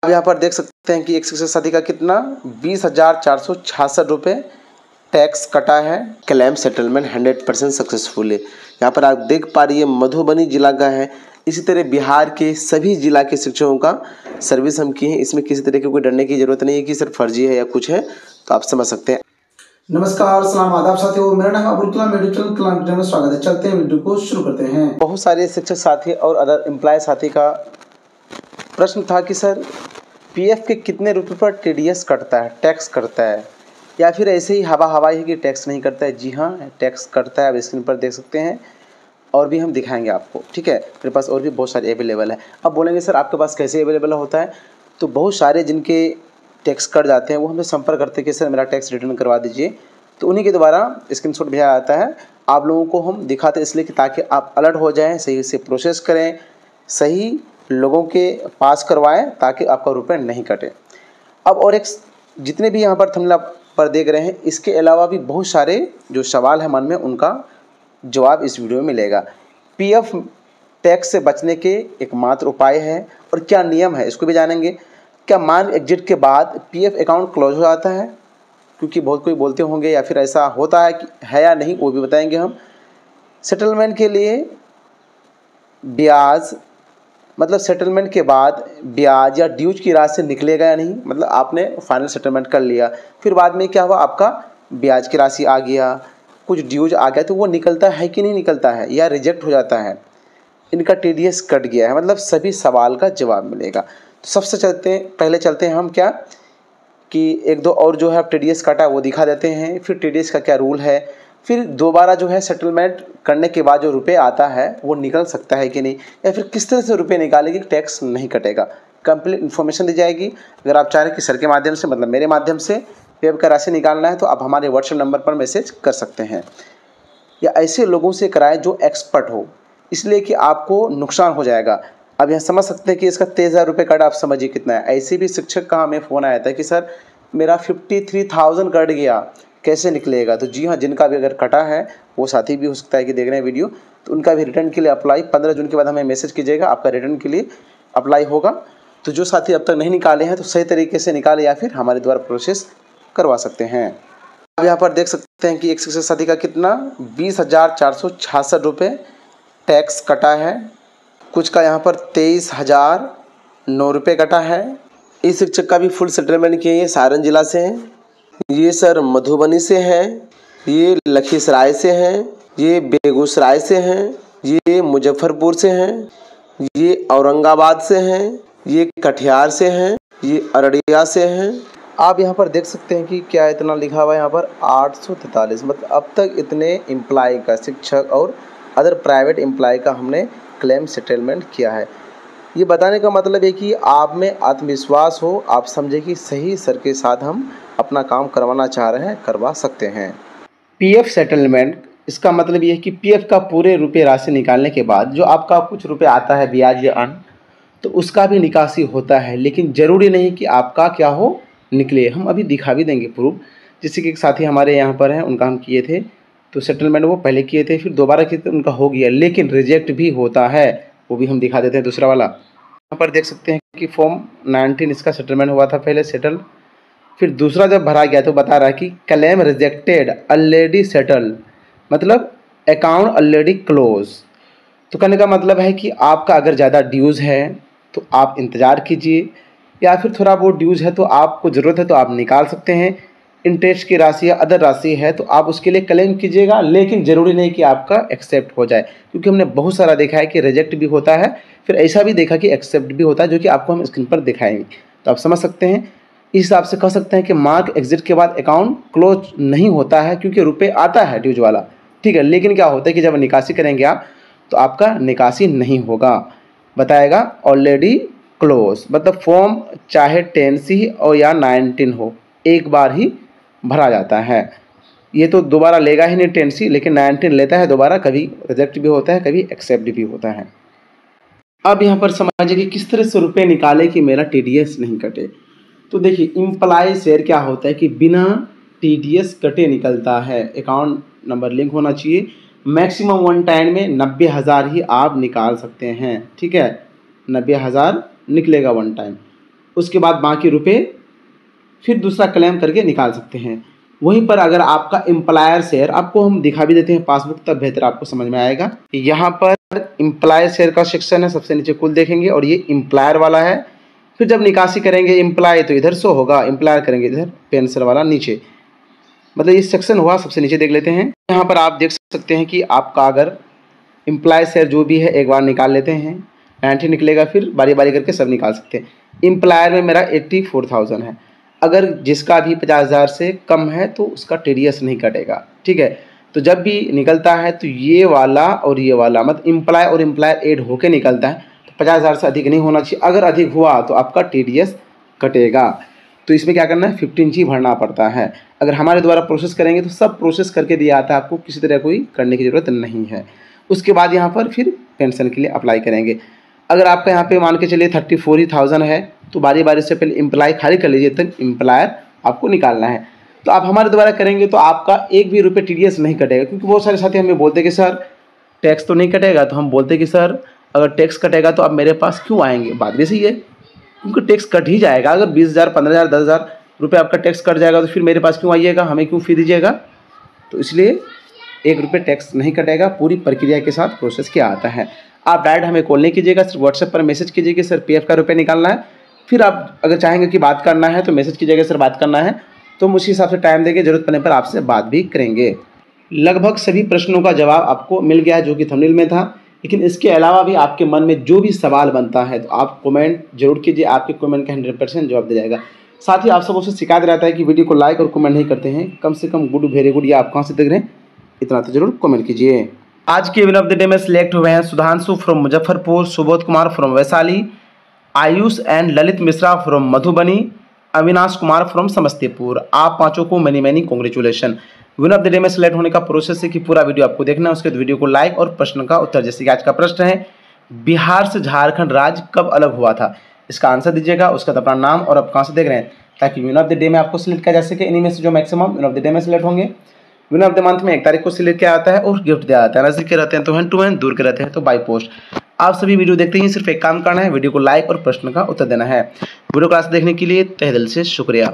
अब यहाँ पर देख सकते हैं कि एक शिक्षक साथी का कितना 20,466 रुपये टैक्स कटा है। क्लेम सेटलमेंट 100% सक्सेसफुल है। यहाँ पर आप देख पा रही है मधुबनी जिला का है। इसी तरह बिहार के सभी जिला के शिक्षकों का सर्विस हम किए हैं। इसमें किसी तरह की कोई डरने की जरूरत नहीं है कि सिर्फ फर्जी है या कुछ है, तो आप समझ सकते हैं। नमस्कार, सलाम, आदाब साथियों, मेरा नाम अब्दुल कलाम, मेडिकल क्लास में स्वागत है। चलते हैं वीडियो को शुरू करते हैं। बहुत सारे शिक्षक साथी और अदर एम्प्लॉय साथी का प्रश्न था कि सर पीएफ के कितने रुपए पर टीडीएस कटता है, टैक्स कटता है, या फिर ऐसे ही हवा है कि टैक्स नहीं कटता है। जी हाँ, टैक्स कटता है। आप स्क्रीन पर देख सकते हैं और भी हम दिखाएंगे आपको, ठीक है। मेरे पास और भी बहुत सारे अवेलेबल है। अब बोलेंगे सर आपके पास कैसे अवेलेबल होता है, तो बहुत सारे जिनके टैक्स कट जाते हैं वो हमें संपर्क करते हैं कि सर मेरा टैक्स रिटर्न करवा दीजिए, तो उन्हीं के द्वारा स्क्रीनशॉट भेजा जाता है। आप लोगों को हम दिखाते इसलिए कि ताकि आप अलर्ट हो जाएं, सही से प्रोसेस करें, सही लोगों के पास करवाएं ताकि आपका रुपये नहीं कटे। अब और एक जितने भी यहाँ पर थंबनेल पर देख रहे हैं, इसके अलावा भी बहुत सारे जो सवाल है मन में, उनका जवाब इस वीडियो में मिलेगा। पीएफ टैक्स से बचने के एकमात्र उपाय है और क्या नियम है इसको भी जानेंगे। क्या मार्क एग्जिट के बाद पीएफ अकाउंट क्लोज हो जाता है, क्योंकि बहुत कोई बोलते होंगे, या फिर ऐसा होता है कि है या नहीं, वो भी बताएंगे हम। सेटलमेंट के लिए ब्याज, मतलब सेटलमेंट के बाद ब्याज या ड्यूज की राशि निकलेगा या नहीं, मतलब आपने फाइनल सेटलमेंट कर लिया, फिर बाद में क्या हुआ, आपका ब्याज की राशि आ गया, कुछ ड्यूज आ गया, तो वो निकलता है कि नहीं निकलता है, या रिजेक्ट हो जाता है, इनका टीडीएस कट गया है, मतलब सभी सवाल का जवाब मिलेगा। तो सबसे पहले चलते हैं हम क्या कि एक दो और जो है टीडीएस काटा वो दिखा देते हैं, फिर टीडीएस का क्या रूल है, फिर दोबारा जो है सेटलमेंट करने के बाद जो रुपये आता है वो निकल सकता है कि नहीं, या फिर किस तरह से रुपये निकालेगी टैक्स नहीं कटेगा, कंप्लीट इन्फॉर्मेशन दी जाएगी। अगर आप चाह रहे हैं कि सर के माध्यम से, मतलब मेरे माध्यम से पीएफ का राशि निकालना है, तो आप हमारे व्हाट्सएप नंबर पर मैसेज कर सकते हैं, या ऐसे लोगों से कराएं जो एक्सपर्ट हो, इसलिए कि आपको नुकसान हो जाएगा। अब यहाँ समझ सकते हैं कि इसका 23,000 रुपये कट, आप समझिए कितना है। ऐसे भी शिक्षक का हमें फ़ोन आया था कि सर मेरा 53,000 कट गया, कैसे निकलेगा। तो जी हाँ, जिनका भी अगर कटा है, वो साथी भी हो सकता है कि देख रहे हैं वीडियो, तो उनका भी रिटर्न के लिए अप्लाई 15 जून के बाद हमें मैसेज कीजिएगा, आपका रिटर्न के लिए अप्लाई होगा। तो जो साथी अब तक नहीं निकाले हैं तो सही तरीके से निकाले, या फिर हमारे द्वारा प्रोसेस करवा सकते हैं। अब यहाँ पर देख सकते हैं कि एक शिक्षक साथी का कितना 20,466 रुपये टैक्स कटा है। कुछ का यहाँ पर 23,009 रुपये कटा है। इस शिक्षक का भी फुल सेटलमेंट किए, ये सारण जिला से हैं, ये सर मधुबनी से हैं, ये लखीसराय से हैं, ये बेगूसराय से हैं, ये मुजफ्फरपुर से हैं, ये औरंगाबाद से हैं, ये कटिहार से हैं, ये अररिया से हैं। आप यहाँ पर देख सकते हैं कि क्या इतना लिखा हुआ है यहाँ पर 843, मतलब अब तक इतने एम्प्लॉय का, शिक्षक और अदर प्राइवेट एम्प्लॉय का हमने क्लेम सेटलमेंट किया है। ये बताने का मतलब है कि आप में आत्मविश्वास हो, आप समझे कि सही सर के साथ हम अपना काम करवाना चाह रहे हैं, करवा सकते हैं। पीएफ सेटलमेंट, इसका मतलब ये है कि पीएफ का पूरे रुपये राशि निकालने के बाद जो आपका कुछ रुपये आता है ब्याज या अन्य, तो उसका भी निकासी होता है, लेकिन ज़रूरी नहीं कि आपका क्या हो, निकले। हम अभी दिखा भी देंगे प्रूफ। जैसे कि एक साथी हमारे यहाँ पर हैं, उनका हम किए थे, तो सेटलमेंट वो पहले किए थे, फिर दोबारा किए थे, उनका हो गया, लेकिन रिजेक्ट भी होता है, वो भी हम दिखा देते हैं। दूसरा वाला यहाँ पर देख सकते हैं कि फॉर्म 19 इसका सेटलमेंट हुआ था पहले सेटल, फिर दूसरा जब भरा गया तो बता रहा है कि क्लेम रिजेक्टेड ऑलरेडी सेटल, मतलब अकाउंट ऑलरेडी क्लोज। तो कहने का मतलब है कि आपका अगर ज़्यादा ड्यूज़ है तो आप इंतज़ार कीजिए, या फिर थोड़ा बहुत ड्यूज़ है तो आपको ज़रूरत है तो आप निकाल सकते हैं। इंटरेस्ट की राशि या अदर राशि है तो आप उसके लिए क्लेम कीजिएगा, लेकिन ज़रूरी नहीं कि आपका एक्सेप्ट हो जाए, क्योंकि हमने बहुत सारा देखा है कि रिजेक्ट भी होता है, फिर ऐसा भी देखा कि एक्सेप्ट भी होता है, जो कि आपको हम स्क्रीन पर दिखाएंगे। तो आप समझ सकते हैं, इस हिसाब से कह सकते हैं कि मार्क एग्जिट के बाद अकाउंट क्लोज नहीं होता है, क्योंकि रुपये आता है ड्यूज वाला, ठीक है। लेकिन क्या होता है कि जब निकासी करेंगे आप, तो आपका निकासी नहीं होगा, बताएगा ऑलरेडी क्लोज, मतलब फॉर्म चाहे 10C और या 19 हो, एक बार ही भरा जाता है। ये तो दोबारा लेगा ही नहीं 10C, लेकिन 19 लेता है दोबारा, कभी रिजेक्ट भी होता है, कभी एक्सेप्ट भी होता है। अब यहाँ पर समझिए कि किस तरह से रुपये निकाले कि मेरा टीडीएस नहीं कटे। तो देखिए, इम्प्लॉय शेयर क्या होता है कि बिना टीडीएस कटे निकलता है, अकाउंट नंबर लिंक होना चाहिए, मैक्सिमम वन टाइम में 90,000 ही आप निकाल सकते हैं, ठीक है, 90,000 निकलेगा वन टाइम। उसके बाद बाकी रुपए फिर दूसरा क्लेम करके निकाल सकते हैं। वहीं पर अगर आपका एम्प्लॉयर शेयर, आपको हम दिखा भी देते हैं पासबुक, तब बेहतर आपको समझ में आएगा। यहाँ पर एम्प्लॉयर शेयर का सेक्शन है, सबसे नीचे कुल देखेंगे और ये एम्प्लॉयर वाला है। फिर जब निकासी करेंगे एम्प्लॉय तो इधर शो होगा, एम्प्लॉयर करेंगे इधर पेंशन वाला नीचे, मतलब ये सेक्शन हुआ। सबसे नीचे देख लेते हैं। यहाँ पर आप देख सकते हैं कि आपका अगर एम्प्लॉय शेयर जो भी है एक बार निकाल लेते हैं, 90 निकलेगा, फिर बारी बारी करके सब निकाल सकते हैं। एम्प्लॉयर में मेरा 84,000 है। अगर जिसका भी 50,000 से कम है तो उसका TDS नहीं कटेगा, ठीक है। तो जब भी निकलता है तो ये वाला और ये वाला, मतलब एम्प्लॉय और एम्प्लॉयर ऐड होकर निकलता है, तो 50,000 से अधिक नहीं होना चाहिए। अगर अधिक हुआ तो आपका TDS कटेगा। तो इसमें क्या करना है, 15G भरना पड़ता है। अगर हमारे द्वारा प्रोसेस करेंगे तो सब प्रोसेस करके दिया आता है, आपको किसी तरह कोई करने की ज़रूरत नहीं है। उसके बाद यहाँ पर फिर पेंशन के लिए अप्लाई करेंगे। अगर आपका यहाँ पे मान के चलिए 34,000 है तो बारी बारी से पहले एम्प्लॉय खाली कर लीजिए, तब एम्प्लॉयर आपको निकालना है। तो आप हमारे द्वारा करेंगे तो आपका एक भी रुपये TDS नहीं कटेगा, क्योंकि बहुत सारे साथी हमें बोलते कि सर टैक्स तो नहीं कटेगा। तो हम बोलते कि सर अगर टैक्स कटेगा तो आप मेरे पास क्यों आएंगे। बात भी सही है, क्योंकि टैक्स कट ही जाएगा। अगर 20,000, 15,000, 10,000 रुपये आपका टैक्स कट जाएगा तो फिर मेरे पास क्यों आइएगा, हमें क्यों फी दीजिएगा। तो इसलिए 1 रुपये टैक्स नहीं कटेगा, पूरी प्रक्रिया के साथ प्रोसेस किया आता है। आप डायरेक्ट हमें कॉल नहीं कीजिएगा, सिर्फ व्हाट्सएप पर मैसेज कीजिए कि सर PF का रुपये निकालना है। फिर आप अगर चाहेंगे कि बात करना है तो मैसेज कीजिएगा सर बात करना है, तो हम उसी हिसाब से टाइम देंगे, जरूरत पड़ने पर आपसे बात भी करेंगे। लगभग सभी प्रश्नों का जवाब आपको मिल गया है जो कि थंबनेल में था, लेकिन इसके अलावा भी आपके मन में जो भी सवाल बनता है तो आप कमेंट जरूर कीजिए, आपके कमेंट का 100% जवाब दिया जाएगा। साथ ही आप सबों से शिकायत रहता है कि वीडियो को लाइक और कमेंट नहीं करते हैं, कम से कम गुड वेरी गुड या आप कहाँ से देख रहे हैं इतना तो जरूर कमेंट कीजिए। आज के विनर ऑफ द डे में सिलेक्ट हुए हैं Sudhanshu from Muzaffarpur, Subodh Kumar from Vaishali, Ayush and Lalit Mishra from Madhubani, Avinash Kumar from Samastipur. आप पांचों को many many congratulation. Winner of the day में सिलेक्ट होने का प्रोसेस है कि पूरा वीडियो आपको देखना है, उसके बाद वीडियो को लाइक और प्रश्न का उत्तर। जैसे कि आज का प्रश्न है, बिहार से झारखंड राज्य कब अलग हुआ था, इसका आंसर दीजिएगा। उसका अपना नाम और आप कहाँ से देख रहे हैं, ताकि विनर ऑफ द डे में आपको सिलेक्ट किया जा सके। इन्हीं में से जो maximum winner of the day में सिलेक्ट होंगे, विनर ऑफ द मंथ में 1 तारीख को सिलेक्ट किया जाता है और गिफ्ट दिया जाता है। नजदीक के रहते हैं तो हैंड टू हैंड, दूर के रहते हैं तो बाय पोस्ट। आप सभी वीडियो देखते ही सिर्फ एक काम करना है, वीडियो को लाइक और प्रश्न का उत्तर देना है। वीडियो क्लास देखने के लिए तहे दिल से शुक्रिया।